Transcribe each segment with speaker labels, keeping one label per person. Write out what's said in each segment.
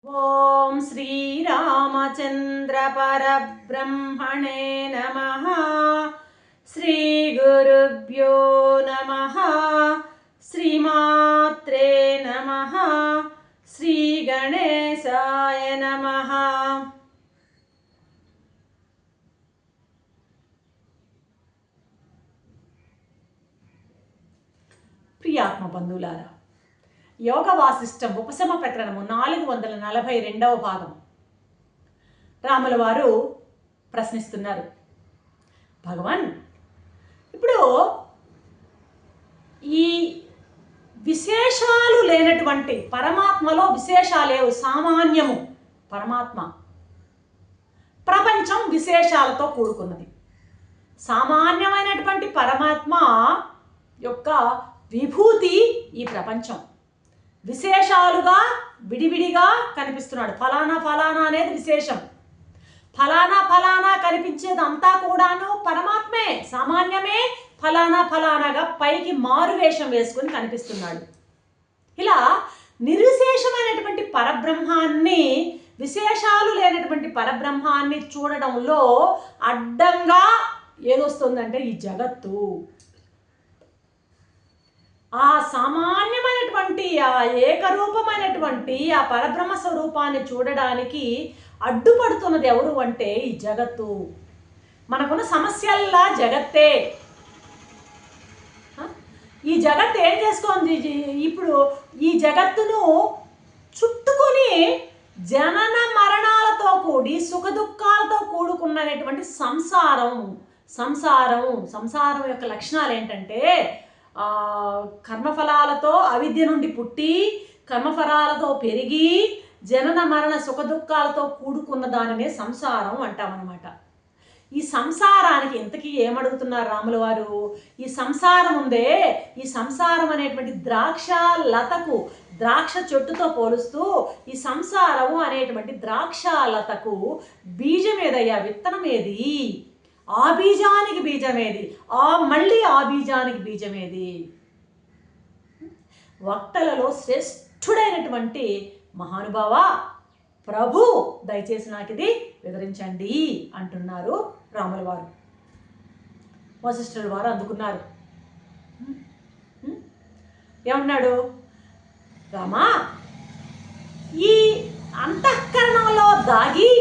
Speaker 1: ఓం శ్రీరామచంద్ర పరబ్రహ్మణే నమః. శ్రీ గురుభ్యో నమః. శ్రీమాత్రే నమః. శ్రీ గణేశాయ నమః. ప్రియాత్మ బంధువులారా, యోగ వాసిష్టం ఉపశమ ప్రకరణము 442వ భాగం. రాముల వారు ప్రశ్నిస్తున్నారు, భగవాన్, ఇప్పుడు ఈ విశేషాలు లేనటువంటి పరమాత్మలో విశేషాలేవు, సామాన్యము పరమాత్మ. ప్రపంచం విశేషాలతో కూడుకున్నది. సామాన్యమైనటువంటి పరమాత్మ యొక్క విభూతి ఈ ప్రపంచం. విశేషాలుగా విడివిడిగా కనిపిస్తున్నాడు. ఫలానా ఫలానా అనేది విశేషం. ఫలానా ఫలానా కనిపించేది అంతా కూడాను పరమాత్మే, సామాన్యమే ఫలానా ఫలానాగా పైకి మారువేషం వేసుకొని కనిపిస్తున్నాడు. ఇలా నిర్విశేషమైనటువంటి పరబ్రహ్మాన్ని, విశేషాలు లేనటువంటి పరబ్రహ్మాన్ని చూడడంలో అడ్డంగా ఏదొస్తుందంటే ఈ జగత్తు. ఆ సామాన్యమైనటువంటి, ఆ ఏకరూపమైనటువంటి ఆ పరబ్రహ్మ స్వరూపాన్ని చూడడానికి అడ్డుపడుతున్నది ఎవరు అంటే ఈ జగత్తు. మనకున్న సమస్యల్లా జగత్తే. ఈ జగత్తు ఏం చేసుకోండి, ఇప్పుడు ఈ జగత్తును చుట్టుకొని జనన మరణాలతో కూడి సుఖ దుఃఖాలతో కూడుకున్నటువంటి సంసారం యొక్క లక్షణాలు ఏంటంటే, కర్మఫలాలతో అవిద్య నుండి పుట్టి కర్మఫలాలతో పెరిగి జనన మరణ సుఖ దుఃఖాలతో కూడుకున్న దానినే సంసారం అంటామన్నమాట. ఈ సంసారానికి ఇంతకీ ఏమడుగుతున్నారు రాముల వారు? ఈ సంసారం ఉందే, ఈ సంసారం అనేటువంటి ద్రాక్ష లతకు, ద్రాక్ష చెట్టుతో పోలుస్తూ ఈ సంసారము అనేటువంటి ద్రాక్ష లతకు బీజం ఏదయ్యా, విత్తనం ఏది? ఆ బీజానికి బీజమేది? మళ్ళీ ఆ బీజానికి బీజమేది? వక్తలలో శ్రేష్ఠుడైనటువంటి మహానుభావ ప్రభు, దయచేసి నాకు ఇది వివరించండి అంటున్నారు రాముల వారు. వశిష్ఠుల వారు అందుకున్నారు. ఏమన్నాడు? రామా, ఈ అంతఃకరణంలో దాగి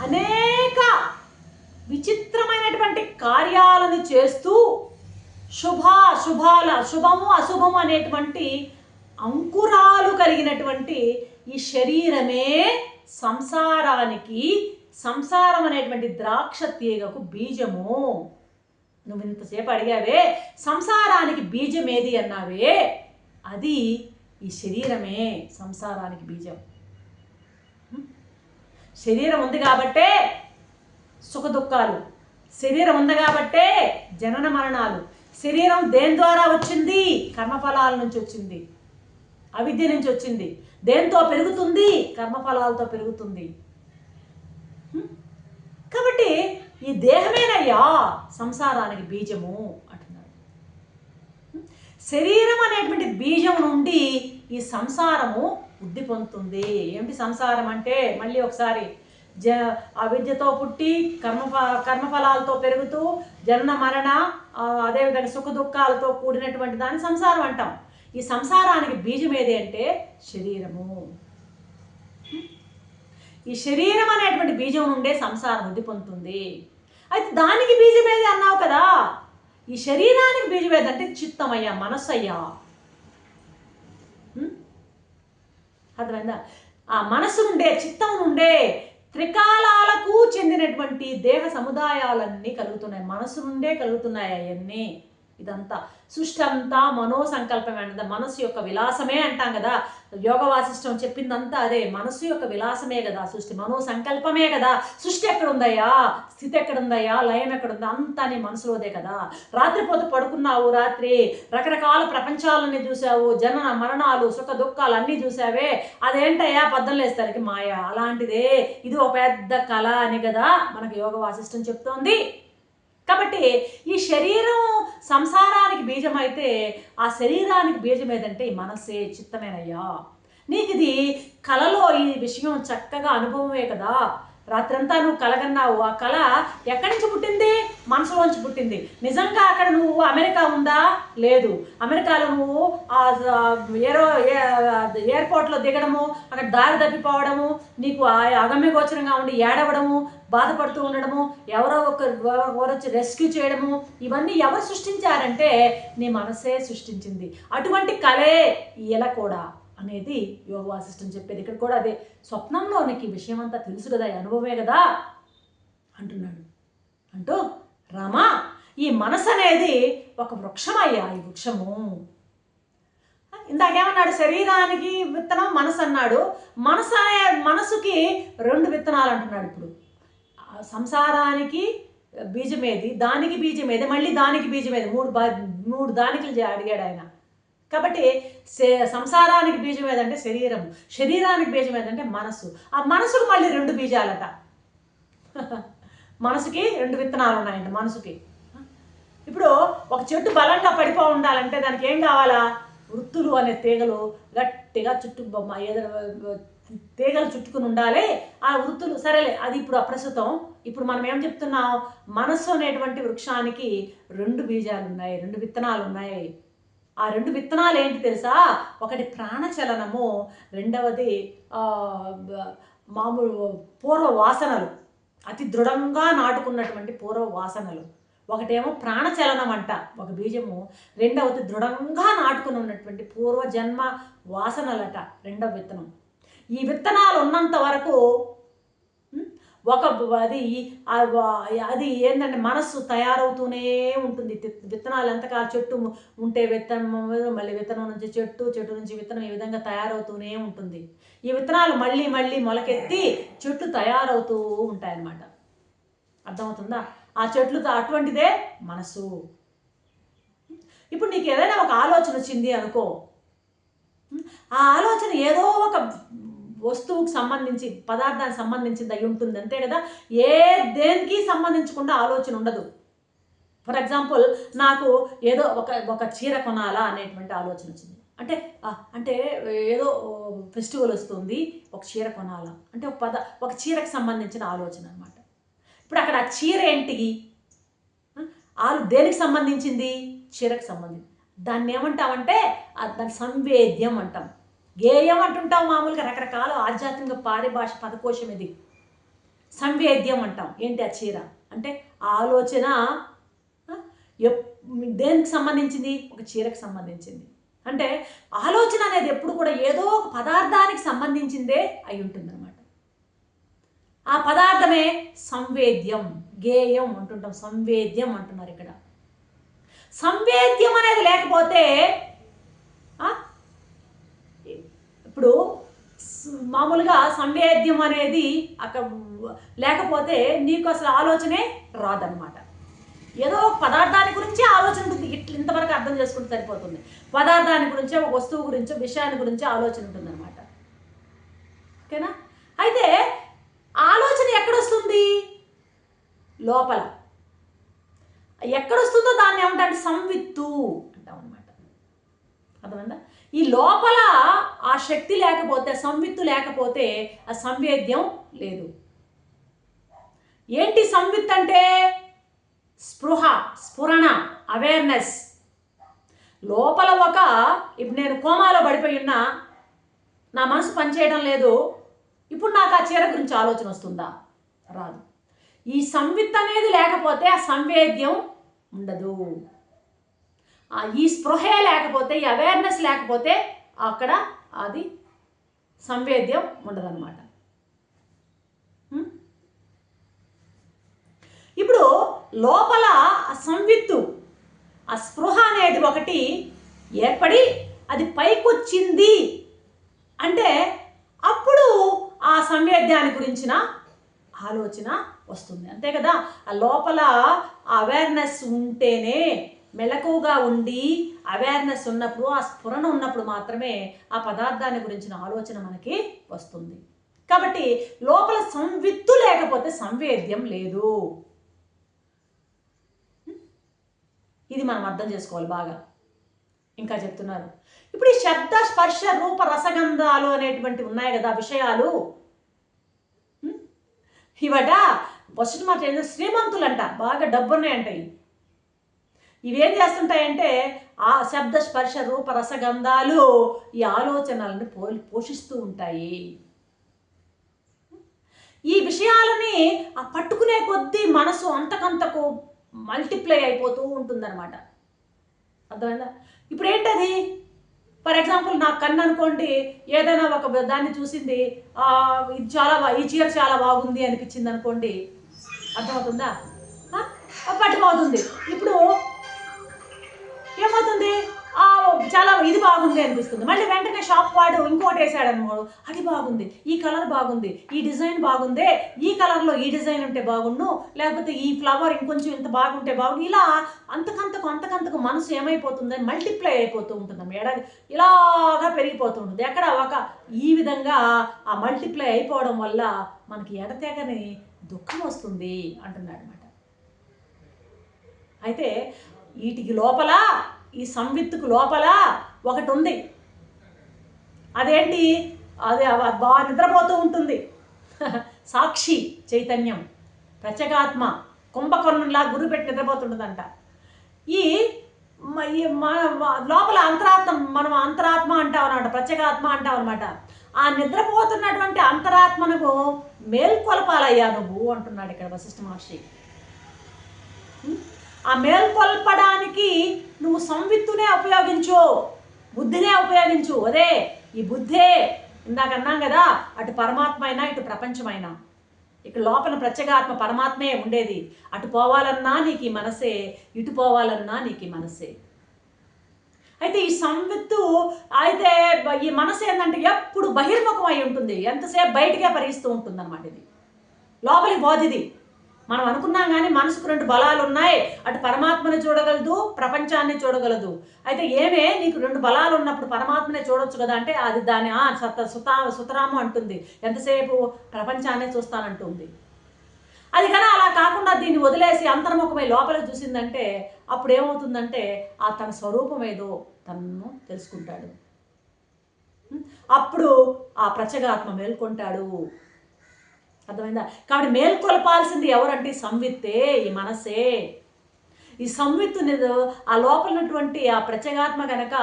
Speaker 1: అనేక విచిత్రమైనటువంటి కార్యాలను చేస్తూ శుభము అశుభము అనేటువంటి అంకురాలు కలిగినటువంటి ఈ శరీరమే సంసారం అనేటువంటి ద్రాక్ష తీగకు బీజము. నువ్వు ఇంతసేపు అడిగావే సంసారానికి బీజం ఏది అన్నావే, అది ఈ శరీరమే సంసారానికి బీజం. శరీరం ఉంది కాబట్టే సుఖ దుఃఖాలు, శరీరం ఉంది కాబట్టే జనన మరణాలు. శరీరం దేని ద్వారా వచ్చింది? కర్మఫలాల నుంచి వచ్చింది, అవిద్య నుంచి వచ్చింది. దేంతో పెరుగుతుంది? కర్మఫలాలతో పెరుగుతుంది. కాబట్టి ఈ దేహమేనయ్యా సంసారానికి బీజము అంటున్నారు. శరీరం అనేటువంటి బీజం నుండి ఈ సంసారము వృద్ధి పొందుతుంది. ఏమిటి సంసారం అంటే? మళ్ళీ ఒకసారి, అవిద్యతో పుట్టి కర్మఫలాలతో పెరుగుతూ జనన మరణ, అదేవిధంగా సుఖ దుఃఖాలతో కూడినటువంటి దాన్ని సంసారం అంటాం. ఈ సంసారానికి బీజం ఏది అంటే శరీరము. ఈ శరీరం అనేటువంటి బీజం నుండే సంసారం వృద్ధి పొందుతుంది. అయితే దానికి బీజం ఏది అన్నావు కదా, ఈ శరీరానికి బీజం ఏదంటే చిత్తమయ్యా, మనస్సు అయ్యా. అర్థమైందా? ఆ మనసు నుండే, చిత్తం నుండే త్రికాలాలకు చెందినటువంటి దేహ సముదాయాలన్నీ కలుగుతున్నాయి. మనసు నుండే కలుగుతున్నాయి అవన్నీ. ఇదంతా సృష్టి అంతా మనో సంకల్పమే అంట. మనసు యొక్క విలాసమే అంటాం కదా. యోగ వాసిష్టం చెప్పిందంతా అదే. మనసు యొక్క విలాసమే కదా సృష్టి, మనో సంకల్పమే కదా సృష్టి. ఎక్కడుందయ్యా స్థితి? ఎక్కడుందయ్యా లయం? ఎక్కడుందా? అంతా నీ మనసులోదే కదా. రాత్రిపోత పడుకున్నావు, రాత్రి రకరకాల ప్రపంచాలన్నీ చూసావు, జనన మరణాలు సుఖ దుఃఖాలు అన్నీ చూసావే, అదేంటయ్యా పద్దలేస్తానికి మాయ. అలాంటిదే ఇది ఒక పెద్ద కళ అని కదా మనకు యోగ వాసిష్టం చెప్తోంది. కాబట్టి ఈ శరీరం సంసారానికి బీజమైతే ఆ శరీరానికి బీజం ఏదంటే ఈ మనస్సే, చిత్తమేనయ్యా. నీకు ఇది కలలో ఈ విషయం చక్కగా అనుభవమే కదా. రాత్రంతా నువ్వు కలగన్నావు, ఆ కళ ఎక్కడి నుంచి పుట్టింది? మనసులోంచి పుట్టింది. నిజంగా అక్కడ నువ్వు అమెరికా ఉందా? లేదు. అమెరికాలో నువ్వు ఎయిర్పోర్ట్లో దిగడము, అక్కడ దారి తప్పిపోవడము, నీకు అగమ్య గోచరంగా ఉండి ఏడవడము, బాధపడుతూ ఉండడము, ఎవరో వచ్చి రెస్క్యూ చేయడము, ఇవన్నీ ఎవరు సృష్టించారంటే నీ మనసే సృష్టించింది. అటువంటి కళే ఇలా కూడా అనేది యోగ వాసిష్టం చెప్పేది. ఇక్కడ కూడా అదే, స్వప్నంలో నీకు ఈ విషయం అంతా తెలుసు కదా, అనుభవమే కదా అంటున్నాడు. అంటూ రామా, ఈ మనసు అనేది ఒక వృక్షమయ్యా. ఈ వృక్షము ఇందాకేమన్నాడు? శరీరానికి విత్తనం మనసు అన్నాడు. మనసుకి 2 విత్తనాలు అంటున్నాడు. ఇప్పుడు సంసారానికి బీజమేది, దానికి బీజమేది, మళ్ళీ దానికి బీజమేది, 3 దానికి అడిగాడు ఆయన. కాబట్టి సంసారానికి బీజం ఏదంటే శరీరం, శరీరానికి బీజం ఏదంటే మనసు. ఆ మనసుకు మళ్ళీ 2 బీజాలట. మనసుకి 2 విత్తనాలు ఉన్నాయంట మనసుకి. ఇప్పుడు ఒక చెట్టు బలంగా పడిపో ఉండాలంటే దానికి ఏం కావాలా? వృత్తులు అనే తీగలు గట్టిగా తీగలు చుట్టుకుని ఉండాలి. ఆ వృత్తులు సరేలే, అది ఇప్పుడు అప్రస్తుతం. ఇప్పుడు మనం ఏం చెప్తున్నాం? మనస్సు అనేటువంటి వృక్షానికి 2 బీజాలు ఉన్నాయి, 2 విత్తనాలు ఉన్నాయి. ఆ 2 విత్తనాలు ఏంటి తెలుసా? ఒకటి ప్రాణచలనము, రెండవది మామూలు పూర్వ వాసనలు, అతి దృఢంగా నాటుకున్నటువంటి పూర్వ వాసనలు. ఒకటేమో ప్రాణచలనం అంట ఒక బీజము, రెండవది దృఢంగా నాటుకుని ఉన్నటువంటి పూర్వజన్మ వాసనలట రెండవ విత్తనం. ఈ విత్తనాలు ఉన్నంత వరకు అది ఏంటంటే మనస్సు తయారవుతూనే ఉంటుంది. విత్తనాలు ఎంతకాలం చెట్టు ఉంటే విత్తనం, మళ్ళీ విత్తనం నుంచి చెట్టు, చెట్టు నుంచి విత్తనం, ఈ విధంగా తయారవుతూనే ఉంటుంది. ఈ విత్తనాలు మళ్ళీ మళ్ళీ మొలకెత్తి చెట్లు తయారవుతూ ఉంటాయన్నమాట. అర్థమవుతుందా? ఆ చెట్లు అటువంటిదే మనసు. ఇప్పుడు నీకు ఏదైనా ఒక ఆలోచన వచ్చింది అనుకో, ఆ ఆలోచన ఏదో ఒక వస్తువుకు సంబంధించి, పదార్థానికి సంబంధించింది అయి ఉంటుంది, అంతే కదా. దేనికి సంబంధించకుండా ఆలోచన ఉండదు. ఫర్ ఎగ్జాంపుల్, నాకు ఏదో ఒక చీర కొనాలా అనేటువంటి ఆలోచన వచ్చింది. అంటే ఏదో ఫెస్టివల్ వస్తుంది, ఒక చీర కొనాలా అంటే ఒక చీరకు సంబంధించిన ఆలోచన అనమాట. ఇప్పుడు అక్కడ ఆ చీర ఏంటి? దేనికి సంబంధించింది? చీరకు సంబంధించి. దాన్ని ఏమంటామంటే దాని సంవేద్యం అంటాం, గేయం అంటుంటాం. మామూలుగా రకరకాల ఆధ్యాత్మిక పారిభాష పదకోశం ఇది. సంవేద్యం అంటాం. ఏంటి ఆ చీర అంటే ఆలోచన దేనికి సంబంధించింది? ఒక చీరకు సంబంధించింది. అంటే ఆలోచన అనేది ఎప్పుడు కూడా ఏదో ఒక పదార్థానికి సంబంధించిందే అయి ఉంటుంది అనమాట. ఆ పదార్థమే సంవేద్యం, గేయం అంటుంటాం, సంవేద్యం అంటున్నారు ఇక్కడ. సంవేద్యం అనేది లేకపోతే, ఇప్పుడు మామూలుగా సంవేద్యం అనేది అక్కడ లేకపోతే నీకు అసలు ఆలోచనే రాదనమాట. ఏదో ఒక పదార్థాన్ని గురించి ఆలోచన ఉంటుంది. ఇంతవరకు అర్థం చేసుకుంటే సరిపోతుంది. పదార్థాన్ని గురించే, ఒక వస్తువు గురించో, విషయాన్ని గురించి ఆలోచన ఉంటుంది అనమాట. ఓకేనా? అయితే ఆలోచన ఎక్కడొస్తుంది? లోపల. ఎక్కడొస్తుందో దాన్ని ఏమంటే సంవిత్తు అంటాం అనమాట. అర్థమైందా? ఈ లోపల ఆ శక్తి లేకపోతే, సంవిత్తు లేకపోతే ఆ సంవేద్యం లేదు. ఏంటి సంవిత్ అంటే? స్పృహ, స్ఫురణ, అవేర్నెస్. లోపల ఇప్పుడు నేను కోమాలో పడిపోయి ఉన్నా, నా మనసు పనిచేయడం లేదు, ఇప్పుడు నాకు ఆ చీర గురించి ఆలోచన వస్తుందా? రాదు. ఈ సంవిత్ అనేది లేకపోతే ఆ సంవేద్యం ఉండదు. ఈ స్పృహే లేకపోతే, ఈ అవేర్నెస్ లేకపోతే అక్కడ అది సంవేద్యం ఉండదన్నమాట. ఇప్పుడు లోపల సంవిత్తు, ఆ స్పృహ అనేది ఒకటి ఏర్పడి అది పైకొచ్చింది అంటే అప్పుడు ఆ సంవేద్యాన్ని గురించిన ఆలోచన వస్తుంది, అంతే కదా. ఆ లోపల అవేర్నెస్ ఉంటేనే, మెలకుగా ఉండి అవేర్నెస్ ఉన్నప్పుడు, ఆ స్ఫురణ ఉన్నప్పుడు మాత్రమే ఆ పదార్థాన్ని గురించిన ఆలోచన మనకి వస్తుంది. కాబట్టి లోపల సంవిత్తు లేకపోతే సంవేద్యం లేదు. ఇది మనం అర్థం చేసుకోవాలి బాగా. ఇంకా చెప్తున్నారు. ఇప్పుడు ఈ శబ్ద స్పర్శ రూప రసగంధాలు అనేటువంటివి ఉన్నాయి కదా విషయాలు, ఇవట ఫస్ట్ మాట ఏంటంటే శ్రీమంతులంట, బాగా డబ్బున్నాయంట. ఇవేం చేస్తుంటాయంటే ఆ శబ్ద స్పర్శ రూప రసగంధాలు ఈ ఆలోచనలను పోషిస్తూ ఉంటాయి. ఈ విషయాలని ఆ పట్టుకునే కొద్దీ మనసు అంతకంతకు మల్టిప్లై అయిపోతూ ఉంటుందన్నమాట. అర్థమైందా? ఇప్పుడు ఏంటది, ఫర్ ఎగ్జాంపుల్ నా కన్ను అనుకోండి, ఏదైనా ఒక దాన్ని చూసింది, ఇది ఈ చీర చాలా బాగుంది అనిపించింది అనుకోండి, అర్థమవుతుందా? పట్టుకోవుతుంది. ఇప్పుడు ఏమవుతుంది, చాలా ఇది బాగుంది అనిపిస్తుంది. మళ్ళీ వెంటనే షాప్ వాడు ఇంకోటి వేసాడు అనుకో, అది బాగుంది, ఈ కలర్ బాగుంది, ఈ డిజైన్ బాగుందే, ఈ కలర్లో ఈ డిజైన్ ఉంటే బాగుండు, లేకపోతే ఈ ఫ్లవర్ ఇంకొంచెం ఇంత బాగుంటే బాగుండు. ఇలా అంతకంతకు మనసు ఏమైపోతుంది, మల్టిప్లై అయిపోతూ ఉంటుంది. ఇలాగా పెరిగిపోతూ ఉంటుంది. ఈ విధంగా ఆ మల్టిప్లై అయిపోవడం వల్ల మనకి ఎడతెగని దుఃఖం వస్తుంది అంటున్నాడు అనమాట. అయితే వీటికి లోపల, ఈ సంవిత్తుకు లోపల ఒకటి ఉంది. అదేంటి, అది బాగా నిద్రపోతూ ఉంటుంది. సాక్షి చైతన్యం, ప్రత్యేగాత్మ కుంభకర్ణంలా గురి పెట్టి నిద్రపోతుంటుందంట. ఈ లోపల అంతరాత్మ, మనం అంతరాత్మ అంటాం అనమాట, ప్రత్యేగాత్మ అంటాం అనమాట. ఆ నిద్రపోతున్నటువంటి అంతరాత్మను మేల్కొల్పాలయ్యా నువ్వు అంటున్నాడు ఇక్కడ వశిష్ఠ మహర్షి. ఆ మేల్కొల్పడానికి నువ్వు సంవిత్తునే ఉపయోగించు, బుద్ధినే ఉపయోగించు. అదే ఈ బుద్ధే, ఇందాక అన్నాం కదా, అటు పరమాత్మ అయినా ఇటు ప్రపంచమైనా, ఇక్కడ లోపల ప్రత్యేగాత్మ పరమాత్మే ఉండేది. అటు పోవాలన్నా నీకు ఈ మనసే, ఇటు పోవాలన్నా నీకు ఈ మనసే. అయితే ఈ సంవిత్తు అయితే ఈ మనసు ఏంటంటే ఎప్పుడు బహిర్ముఖం అయి ఉంటుంది, ఎంతసేపు బయటికే పరిగిస్తూ ఉంటుంది అనమాట. ఇది లోపలి బోధిది. మనం అనుకున్నాం కానీ మనసుకు రెండు బలాలు ఉన్నాయి, అటు పరమాత్మని చూడగలదు, ప్రపంచాన్ని చూడగలదు. అయితే నీకు రెండు బలాలు ఉన్నప్పుడు పరమాత్మనే చూడొచ్చు కదా అంటే, అది దాని సుతరాము అంటుంది, ఎంతసేపు ప్రపంచాన్నే చూస్తానంటుంది. అది కానీ అలా కాకుండా దీన్ని వదిలేసి అంతర్ముఖమై లోపలికి చూసిందంటే అప్పుడు ఏమవుతుందంటే తన స్వరూపం ఏదో తనను తెలుసుకుంటాడు. అప్పుడు ఆ ప్రత్యేగాత్మ మేల్కొంటాడు. అర్థమైందా? కాబట్టి మేల్కొల్పాల్సింది ఎవరంటే సంవిత్తే, ఈ మనసే. ఈ సంవిత్తు ఆ లోపల ఉన్నటువంటి ఆ ప్రత్యేగాత్మ కనుక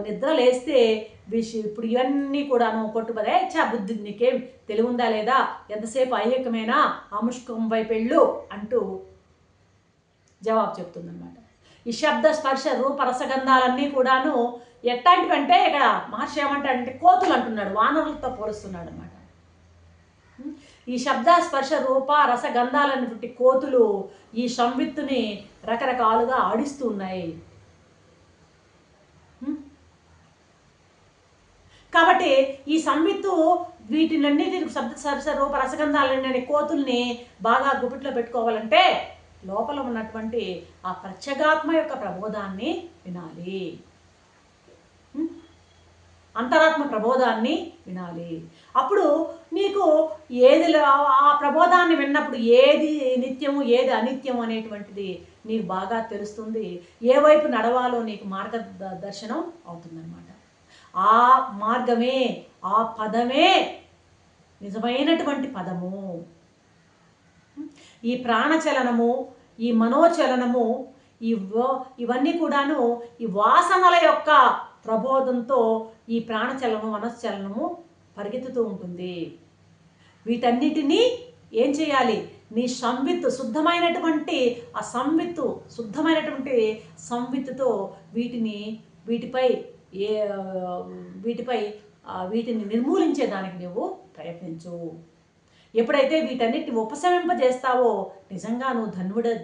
Speaker 1: నిద్ర లేస్తే ఇప్పుడు ఇవన్నీ కూడాను కొట్టుబదే బుద్ధి నీకేం తెలివి ఉందా లేదా, ఎంతసేపు ఐహికమేనా, ఆముష్కం వైపెళ్ళు అంటూ జవాబు చెప్తుందన్నమాట. ఈ శబ్ద స్పర్శ రూప రసగంధాలన్నీ కూడాను ఎట్లాంటివంటే ఇక్కడ మహర్షి ఏమంటాడంటే కోతులు అంటున్నాడు, వానరులతో పోలుస్తున్నాడు అనమాట. ఈ శబ్ద స్పర్శ రూప రసగంధాలనేటువంటి కోతులు ఈ సంవిత్తుని రకరకాలుగా ఆడిస్తూ ఉన్నాయి. కాబట్టి ఈ సంవిత్తు వీటినన్నిటిని శబ్ద స్పర్శ రూప రసగంధాలనే కోతుల్ని బాగా గుప్పిట్లో పెట్టుకోవాలంటే లోపల ఉన్నటువంటి ఆ ప్రత్యేగాత్మ యొక్క ప్రబోధాన్ని వినాలి, అంతరాత్మ ప్రబోధాన్ని వినాలి. అప్పుడు నీకు ఏది ఆ ప్రబోధాన్ని విన్నప్పుడు ఏది నిత్యము ఏది అనిత్యము అనేటువంటిది నీకు బాగా తెలుస్తుంది. ఏ వైపు నడవాలో నీకు మార్గదర్శనం అవుతుందన్నమాట. ఆ మార్గమే, ఆ పదమే నిజమైనటువంటి పదము. ఈ ప్రాణచలనము, ఈ మనోచలనము, ఇవన్నీ కూడాను ఈ వాసనల యొక్క ప్రబోధంతో ఈ ప్రాణచలనము, మనశ్చలనము పరిగెత్తుతూ ఉంటుంది. వీటన్నిటినీ ఏం చేయాలి, నీ సంవిత్తు శుద్ధమైనటువంటి ఆ శుద్ధమైనటువంటి సంవిత్తుతో వీటిని నిర్మూలించేదానికి నువ్వు ప్రయత్నించు. ఎప్పుడైతే వీటన్నిటిని ఉపశమింపజేస్తావో నిజంగా నువ్వు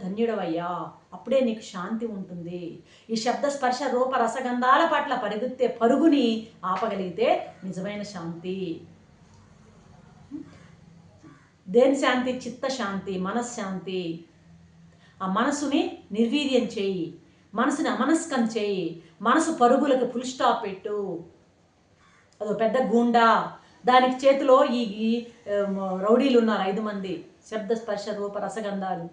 Speaker 1: ధన్యుడవయ్యా, అప్పుడే నీకు శాంతి ఉంటుంది. ఈ శబ్ద స్పర్శ రూప రసగంధాల పట్ల పరిగెత్తే పరుగుని ఆపగలిగితే నిజమైన శాంతి. దేని శాంతి? చిత్తశాంతి, మనశ్శాంతి. ఆ మనసుని నిర్వీర్యం చేయి, మనసుని అమనస్కం చేయి, మనసు పరుగులకు ఫుల్ స్టాప్ పెట్టు. అదో పెద్ద గూండా, దానికి చేతిలో ఈ రౌడీలు ఉన్నారు 5 మంది, శబ్ద స్పర్శ రూప రసగంధాలు.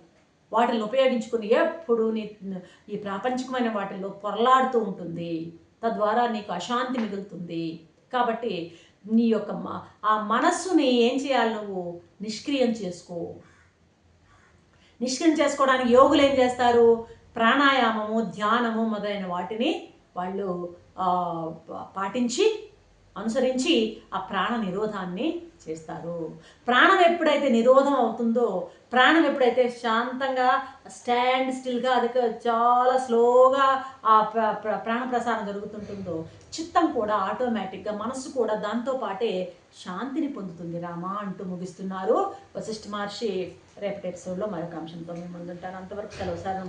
Speaker 1: వాటిని ఉపయోగించుకుని ఎప్పుడు ఈ ప్రాపంచికమైన వాటిల్లో పొరలాడుతూ ఉంటుంది. తద్వారా నీకు అశాంతి మిగులుతుంది. కాబట్టి నీ యొక్క ఆ మనస్సుని ఏం చేయాలి, నువ్వు నిష్క్రియం చేసుకో. నిష్క్రియం చేసుకోవడానికి యోగులు ఏం చేస్తారు, ప్రాణాయామము, ధ్యానము మొదలైన వాటిని వాళ్ళు పాటించి అనుసరించి ఆ ప్రాణ నిరోధాన్ని చేస్తారు. ప్రాణం ఎప్పుడైతే నిరోధం అవుతుందో, ప్రాణం ఎప్పుడైతే శాంతంగా స్టాండ్ స్టిల్గా అది చాలా స్లోగా ఆ ప్రాణ ప్రసారం జరుగుతుంటుందో, చిత్తం కూడా ఆటోమేటిక్గా, మనస్సు కూడా దాంతో పాటే శాంతిని పొందుతుంది రామా అంటూ ముగిస్తున్నారు వశిష్ఠ మహర్షి. రేపటి ఎపిసోడ్లో మరొక అంశంతో మేము ముందుంటాను. అంతవరకు సెలవు సార్.